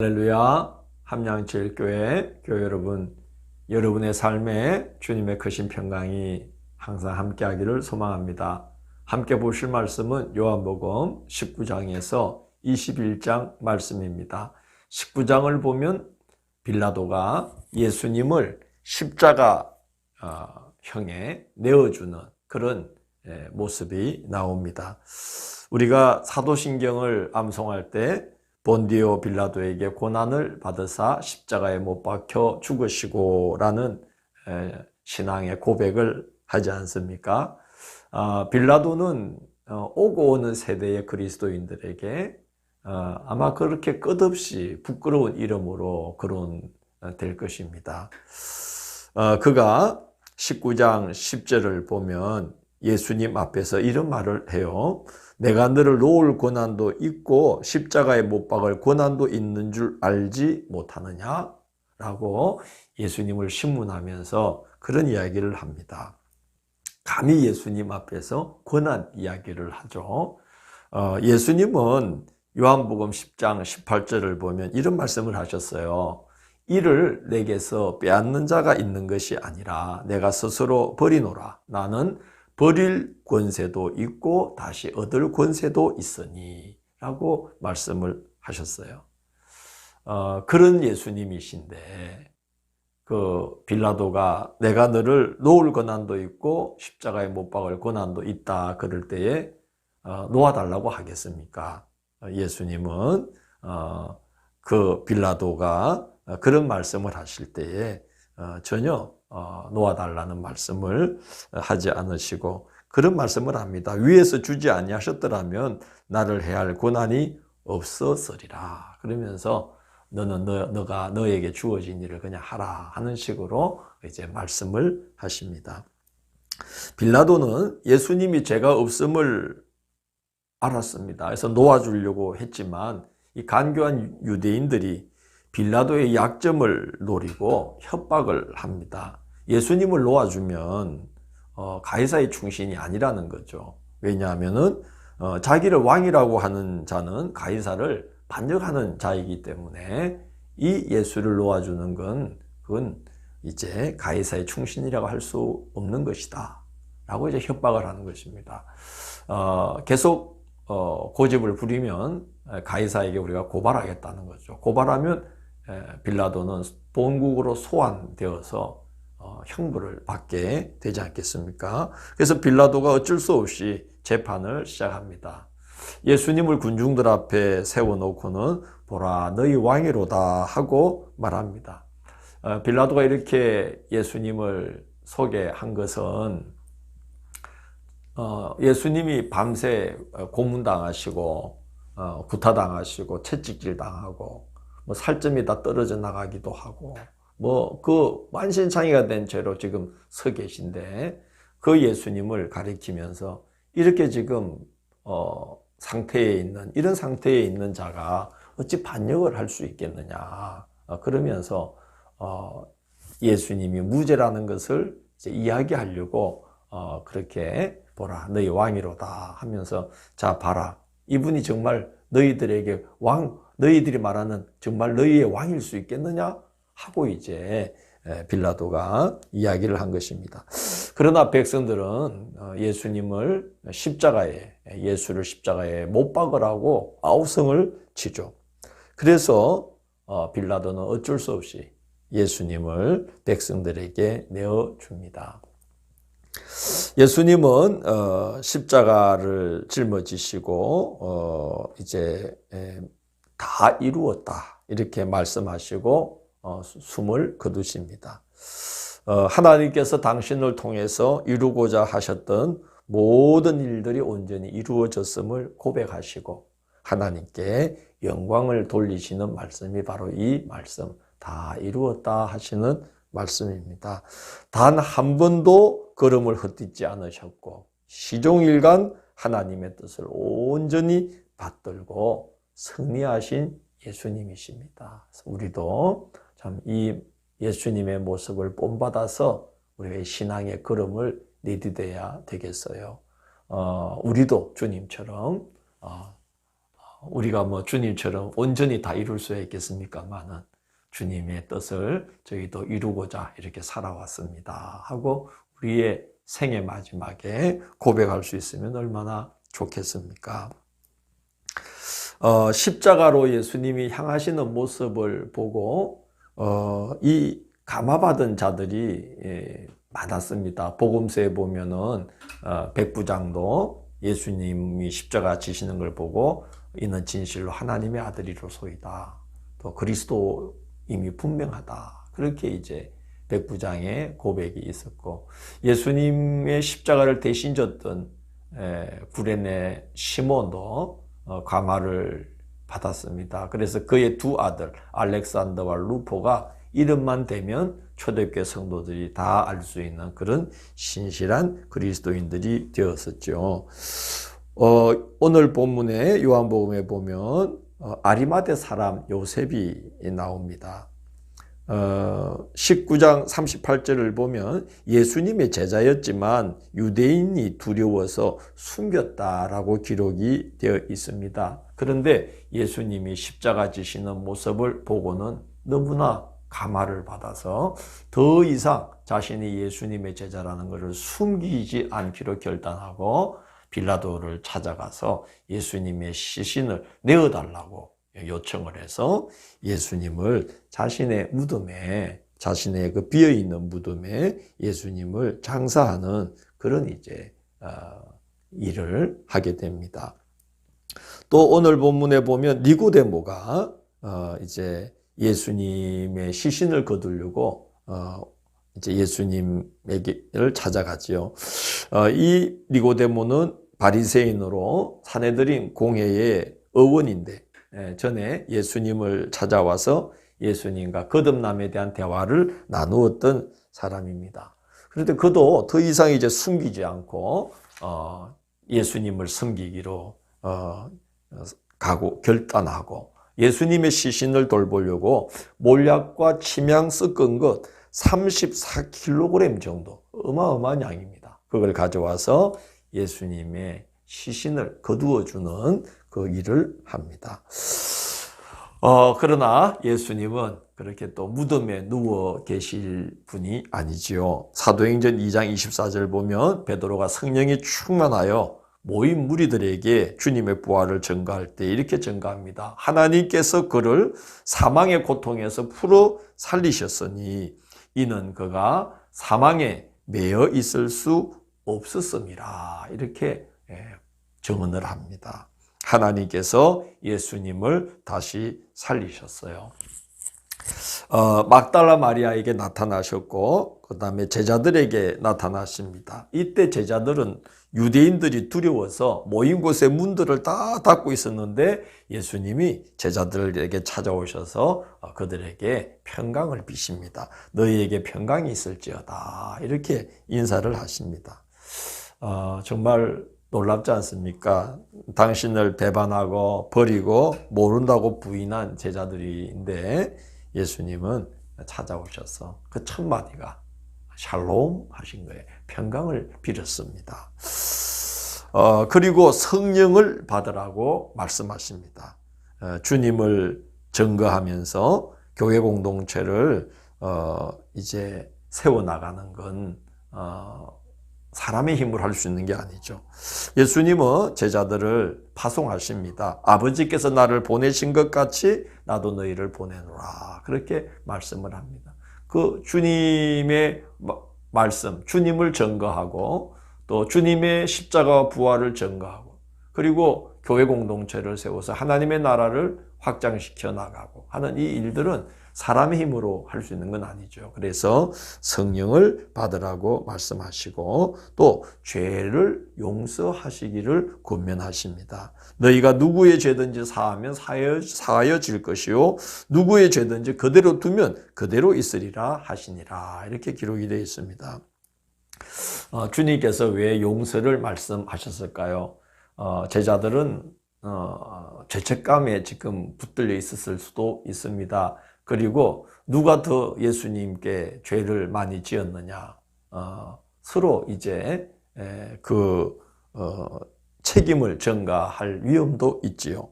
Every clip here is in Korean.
할렐루야. 함양제일교회 교회 여러분, 여러분의 삶에 주님의 크신 평강이 항상 함께하기를 소망합니다. 함께 보실 말씀은 요한복음 19장에서 21장 말씀입니다. 19장을 보면 빌라도가 예수님을 십자가 형에 내어주는 그런 모습이 나옵니다. 우리가 사도신경을 암송할 때 본디오 빌라도에게 고난을 받으사 십자가에 못 박혀 죽으시고 라는 신앙의 고백을 하지 않습니까? 빌라도는 오고 오는 세대의 그리스도인들에게 아마 그렇게 끝없이 부끄러운 이름으로 거론될 것입니다. 그가 19장 10절을 보면 예수님 앞에서 이런 말을 해요. 내가 너를 놓을 고난도 있고 십자가에 못 박을 고난도 있는 줄 알지 못하느냐? 라고 예수님을 신문하면서 그런 이야기를 합니다. 감히 예수님 앞에서 고난 이야기를 하죠. 예수님은 요한복음 10장 18절을 보면 이런 말씀을 하셨어요. 이를 내게서 빼앗는 자가 있는 것이 아니라 내가 스스로 버리노라. 나는 버릴 권세도 있고 다시 얻을 권세도 있으니 라고 말씀을 하셨어요. 그런 예수님이신데 그 빌라도가 내가 너를 놓을 고난도 있고 십자가에 못 박을 고난도 있다 그럴 때에 놓아달라고 하겠습니까? 예수님은 그 빌라도가 그런 말씀을 하실 때에 전혀 놓아달라는 말씀을 하지 않으시고 그런 말씀을 합니다. 위에서 주지 아니하셨더라면 나를 해할 고난이 없었으리라. 그러면서 너는 너가 너에게 주어진 일을 그냥 하라 하는 식으로 이제 말씀을 하십니다. 빌라도는 예수님이 죄가 없음을 알았습니다. 그래서 놓아주려고 했지만 이 간교한 유대인들이 빌라도의 약점을 노리고 협박을 합니다. 예수님을 놓아주면 가이사의 충신이 아니라는 거죠. 왜냐하면은 자기를 왕이라고 하는 자는 가이사를 반역하는 자이기 때문에 이 예수를 놓아주는 그건 이제 가이사의 충신이라고 할 수 없는 것이다. 라고 이제 협박을 하는 것입니다. 계속 고집을 부리면 가이사에게 우리가 고발하겠다는 거죠. 고발하면 빌라도는 본국으로 소환되어서 형벌을 받게 되지 않겠습니까? 그래서 빌라도가 어쩔 수 없이 재판을 시작합니다. 예수님을 군중들 앞에 세워놓고는 보라 너희 왕이로다 하고 말합니다. 빌라도가 이렇게 예수님을 소개한 것은 예수님이 밤새 고문당하시고 구타당하시고 채찍질 당하고 뭐 살점이 다 떨어져 나가기도 하고 뭐 그 만신창이가 된 죄로 지금 서 계신데 그 예수님을 가리키면서 이렇게 지금 이런 상태에 있는 자가 어찌 반역을 할 수 있겠느냐 그러면서 예수님이 무죄라는 것을 이제 이야기하려고 그렇게 보라 너희 왕이로다 하면서 자 봐라 이분이 정말 너희들에게 너희들이 말하는 정말 너희의 왕일 수 있겠느냐 하고 이제 빌라도가 이야기를 한 것입니다. 그러나 백성들은 예수를 십자가에 못 박으라고 아우성을 치죠. 그래서 빌라도는 어쩔 수 없이 예수님을 백성들에게 내어줍니다. 예수님은 십자가를 짊어지시고 이제 다 이루었다 이렇게 말씀하시고 숨을 거두십니다. 하나님께서 당신을 통해서 이루고자 하셨던 모든 일들이 온전히 이루어졌음을 고백하시고 하나님께 영광을 돌리시는 말씀이 바로 이 말씀 다 이루었다 하시는 말씀입니다. 단 한 번도 걸음을 헛디지 않으셨고 시종일관 하나님의 뜻을 온전히 받들고 승리하신 예수님이십니다. 우리도 참 이 예수님의 모습을 본받아서 우리의 신앙의 걸음을 내디뎌야 되겠어요. 우리도 주님처럼 우리가 뭐 주님처럼 온전히 다 이룰 수 있겠습니까만은 주님의 뜻을 저희도 이루고자 이렇게 살아왔습니다 하고 우리의 생애 마지막에 고백할 수 있으면 얼마나 좋겠습니까? 십자가로 예수님이 향하시는 모습을 보고 이 감화받은 자들이 많았습니다. 복음서에 보면은 백부장도 예수님이 십자가 지시는 걸 보고 이는 진실로 하나님의 아들이로소이다. 또 그리스도임이 분명하다. 그렇게 이제 백부장의 고백이 있었고 예수님의 십자가를 대신 졌던 구레네 시몬도 감화를 받았습니다. 그래서 그의 두 아들 알렉산더와 루포가 이름만 대면 초대교회 성도들이 다 알 수 있는 그런 신실한 그리스도인들이 되었었죠. 오늘 본문에 요한복음에 보면 아리마대 사람 요셉이 나옵니다. 19장 38절을 보면 예수님의 제자였지만 유대인이 두려워서 숨겼다라고 기록이 되어 있습니다. 그런데 예수님이 십자가 지시는 모습을 보고는 너무나 감화를 받아서 더 이상 자신이 예수님의 제자라는 것을 숨기지 않기로 결단하고 빌라도를 찾아가서 예수님의 시신을 내어달라고 요청을 해서 예수님을 자신의 무덤에, 자신의 그 비어있는 무덤에 예수님을 장사하는 그런 이제 일을 하게 됩니다. 또 오늘 본문에 보면 니고데모가 이제 예수님의 시신을 거두려고 이제 예수님에게를 찾아가지요. 이 니고데모는 바리새인으로 산헤드린 공회의 의원인데 전에 예수님을 찾아와서 예수님과 거듭남에 대한 대화를 나누었던 사람입니다. 그런데 그도 더 이상 이제 숨기지 않고 예수님을 섬기기로 결단하고 예수님의 시신을 돌보려고 몰약과 침향 섞은 것 34kg 정도, 어마어마한 양입니다. 그걸 가져와서 예수님의 시신을 거두어주는 그 일을 합니다. 그러나 예수님은 그렇게 또 무덤에 누워 계실 분이 아니지요. 사도행전 2장 24절 보면 베드로가 성령이 충만하여 모인 무리들에게 주님의 부활을 전가할 때 이렇게 전가합니다. 하나님께서 그를 사망의 고통에서 풀어 살리셨으니 이는 그가 사망에 매여 있을 수 없었음이라. 이렇게 증언을 합니다. 하나님께서 예수님을 다시 살리셨어요. 막달라 마리아에게 나타나셨고 그 다음에 제자들에게 나타나십니다. 이때 제자들은 유대인들이 두려워서 모인 곳의 문들을 다 닫고 있었는데 예수님이 제자들에게 찾아오셔서 그들에게 평강을 비십니다. 너희에게 평강이 있을지어다. 이렇게 인사를 하십니다. 정말 놀랍지 않습니까? 당신을 배반하고 버리고 모른다고 부인한 제자들인데 예수님은 찾아오셔서 그 첫 마디가 샬롬 하신 거예요. 평강을 빌었습니다. 그리고 성령을 받으라고 말씀하십니다. 주님을 증거하면서 교회 공동체를 이제 세워나가는 건 사람의 힘으로 할 수 있는 게 아니죠. 예수님은 제자들을 파송하십니다. 아버지께서 나를 보내신 것 같이 나도 너희를 보내노라. 그렇게 말씀을 합니다. 그 주님의 말씀, 주님을 증거하고 또 주님의 십자가와 부활을 증거하고 그리고 교회 공동체를 세워서 하나님의 나라를 확장시켜 나가고 하는 이 일들은 사람의 힘으로 할 수 있는 건 아니죠. 그래서 성령을 받으라고 말씀하시고 또 죄를 용서하시기를 권면하십니다. 너희가 누구의 죄든지 사하면 사하여질 것이요 누구의 죄든지 그대로 두면 그대로 있으리라 하시니라. 이렇게 기록이 되어 있습니다. 주님께서 왜 용서를 말씀하셨을까요? 제자들은 죄책감에 지금 붙들려 있었을 수도 있습니다. 그리고 누가 더 예수님께 죄를 많이 지었느냐, 서로 이제 책임을 전가할 위험도 있지요.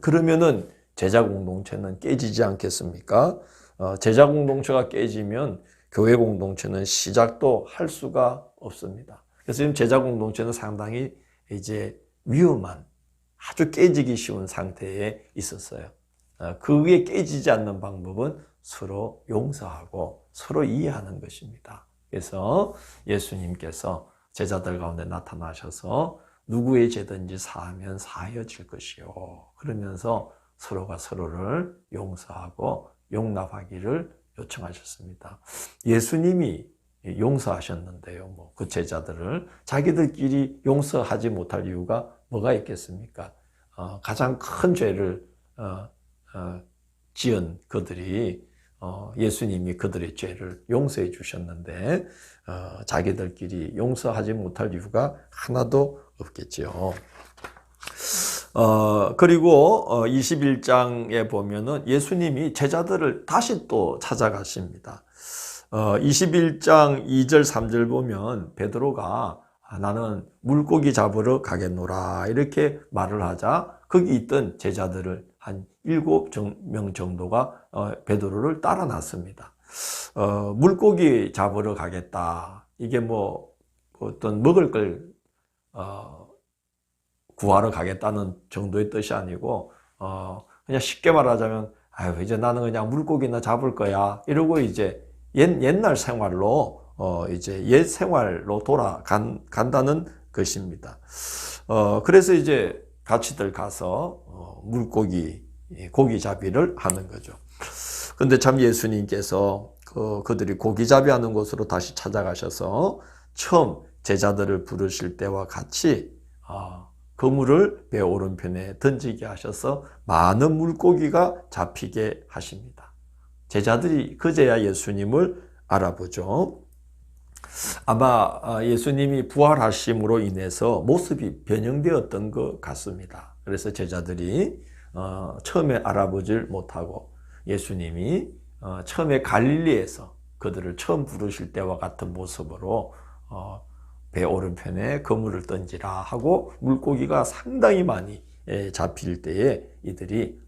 그러면은 제자 공동체는 깨지지 않겠습니까? 제자 공동체가 깨지면 교회 공동체는 시작도 할 수가 없습니다. 그래서 지금 제자 공동체는 상당히 이제 위험한, 아주 깨지기 쉬운 상태에 있었어요. 그게 깨지지 않는 방법은 서로 용서하고 서로 이해하는 것입니다. 그래서 예수님께서 제자들 가운데 나타나셔서 누구의 죄든지 사하면 사하여질 것이요. 그러면서 서로가 서로를 용서하고 용납하기를 요청하셨습니다. 예수님이 용서하셨는데요. 그 제자들을 자기들끼리 용서하지 못할 이유가 뭐가 있겠습니까? 가장 큰 죄를 지은 그들이 예수님이 그들의 죄를 용서해 주셨는데 자기들끼리 용서하지 못할 이유가 하나도 없겠죠. 그리고 21장에 보면은 예수님이 제자들을 다시 또 찾아가십니다. 21장 2절 3절 보면 베드로가 나는 물고기 잡으러 가겠노라 이렇게 말을 하자 거기 있던 제자들을 한 7명 정도가 베드로를 따라 났습니다. 물고기 잡으러 가겠다. 이게 뭐 어떤 먹을 걸 구하러 가겠다는 정도의 뜻이 아니고 그냥 쉽게 말하자면 아유 이제 나는 그냥 물고기나 잡을 거야 이러고 이제 옛날 생활로 이제 옛 생활로 돌아간다는 것입니다. 그래서 이제 같이들 가서 물고기 고기잡이를 하는 거죠. 근데 참 예수님께서 그들이 고기잡이 하는 곳으로 다시 찾아가셔서 처음 제자들을 부르실 때와 같이 그물을 배 오른편에 던지게 하셔서 많은 물고기가 잡히게 하십니다. 제자들이 그제야 예수님을 알아보죠. 아마 예수님이 부활하심으로 인해서 모습이 변형되었던 것 같습니다. 그래서 제자들이 처음에 알아보질 못하고 예수님이 처음에 갈릴리에서 그들을 처음 부르실 때와 같은 모습으로 배 오른편에 그물을 던지라 하고 물고기가 상당히 많이 잡힐 때에 이들이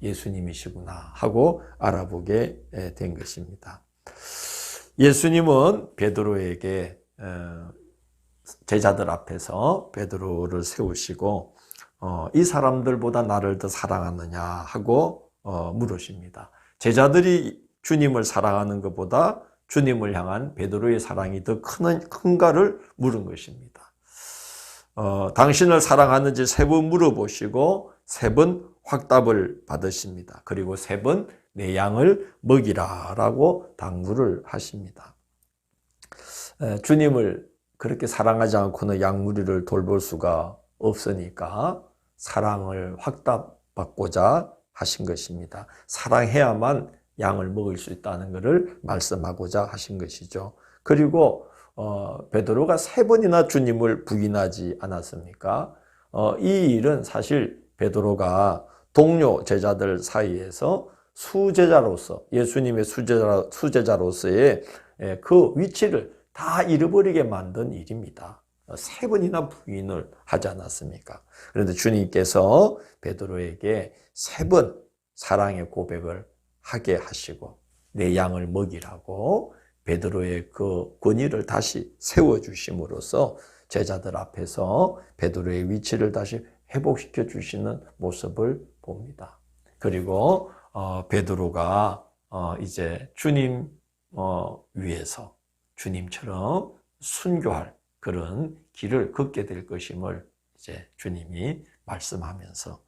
예수님이시구나 하고 알아보게 된 것입니다. 예수님은 베드로에게 제자들 앞에서 베드로를 세우시고 이 사람들보다 나를 더 사랑하느냐 하고 물으십니다. 제자들이 주님을 사랑하는 것보다 주님을 향한 베드로의 사랑이 더 큰가를 물은 것입니다. 당신을 사랑하는지 3번 물어보시고 3번 확답을 받으십니다. 그리고 3번 내 양을 먹이라 라고 당부를 하십니다. 주님을 그렇게 사랑하지 않고는 양무리를 돌볼 수가 없으니까 사랑을 확답받고자 하신 것입니다. 사랑해야만 양을 먹을 수 있다는 것을 말씀하고자 하신 것이죠. 그리고 베드로가 3번이나 주님을 부인하지 않았습니까? 이 일은 사실 베드로가 동료 제자들 사이에서 수제자로서 예수님의 수제자로서의 그 위치를 다 잃어버리게 만든 일입니다. 3번이나 부인을 하지 않았습니까? 그런데 주님께서 베드로에게 3번 사랑의 고백을 하게 하시고 내 양을 먹이라고 베드로의 그 권위를 다시 세워주심으로써 제자들 앞에서 베드로의 위치를 다시 회복시켜 주시는 모습을 봅니다. 그리고 베드로가 이제 주님 위해서 주님처럼 순교할 그런 길을 걷게 될 것임을 이제 주님이 말씀하면서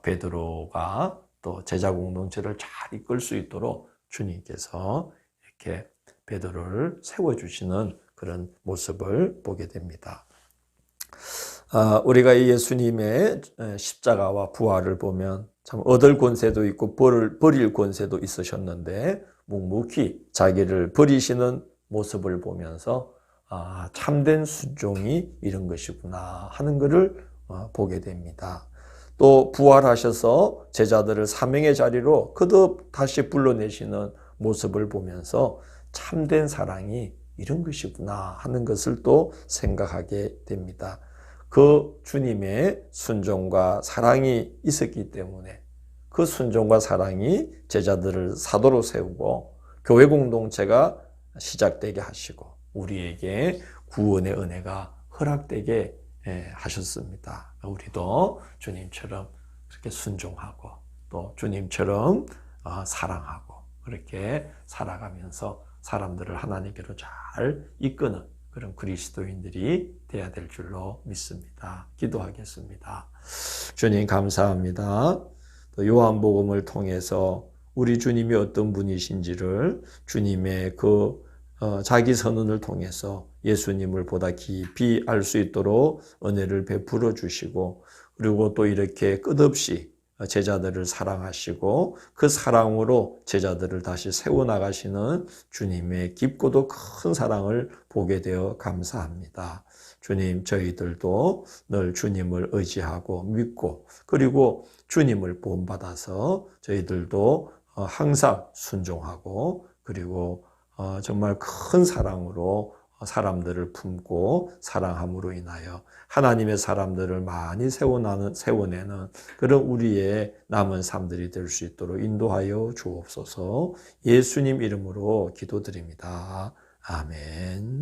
베드로가 또 제자 공동체를 잘 이끌 수 있도록 주님께서 이렇게 베드로를 세워주시는 그런 모습을 보게 됩니다. 우리가 이 예수님의 십자가와 부활을 보면 참 얻을 권세도 있고 버릴 권세도 있으셨는데 묵묵히 자기를 버리시는 모습을 보면서 참된 순종이 이런 것이구나 하는 것을 보게 됩니다. 또 부활하셔서 제자들을 사명의 자리로 거듭 다시 불러내시는 모습을 보면서 참된 사랑이 이런 것이구나 하는 것을 또 생각하게 됩니다. 그 주님의 순종과 사랑이 있었기 때문에 그 순종과 사랑이 제자들을 사도로 세우고 교회 공동체가 시작되게 하시고 우리에게 구원의 은혜가 허락되게 하셨습니다. 우리도 주님처럼 그렇게 순종하고 또 주님처럼 사랑하고 그렇게 살아가면서 사람들을 하나님께로 잘 이끄는 그런 그리스도인들이 되어야 될 줄로 믿습니다. 기도하겠습니다. 주님 감사합니다. 또 요한복음을 통해서 우리 주님이 어떤 분이신지를 주님의 그 자기 선언을 통해서 예수님을 보다 깊이 알 수 있도록 은혜를 베풀어 주시고 그리고 또 이렇게 끝없이 제자들을 사랑하시고 그 사랑으로 제자들을 다시 세워나가시는 주님의 깊고도 큰 사랑을 보게 되어 감사합니다. 주님, 저희들도 늘 주님을 의지하고 믿고 그리고 주님을 본받아서 저희들도 항상 순종하고 그리고 정말 큰 사랑으로 사람들을 품고 사랑함으로 인하여 하나님의 사람들을 많이 세워내는 그런 우리의 남은 삶들이 될 수 있도록 인도하여 주옵소서. 예수님 이름으로 기도드립니다. 아멘.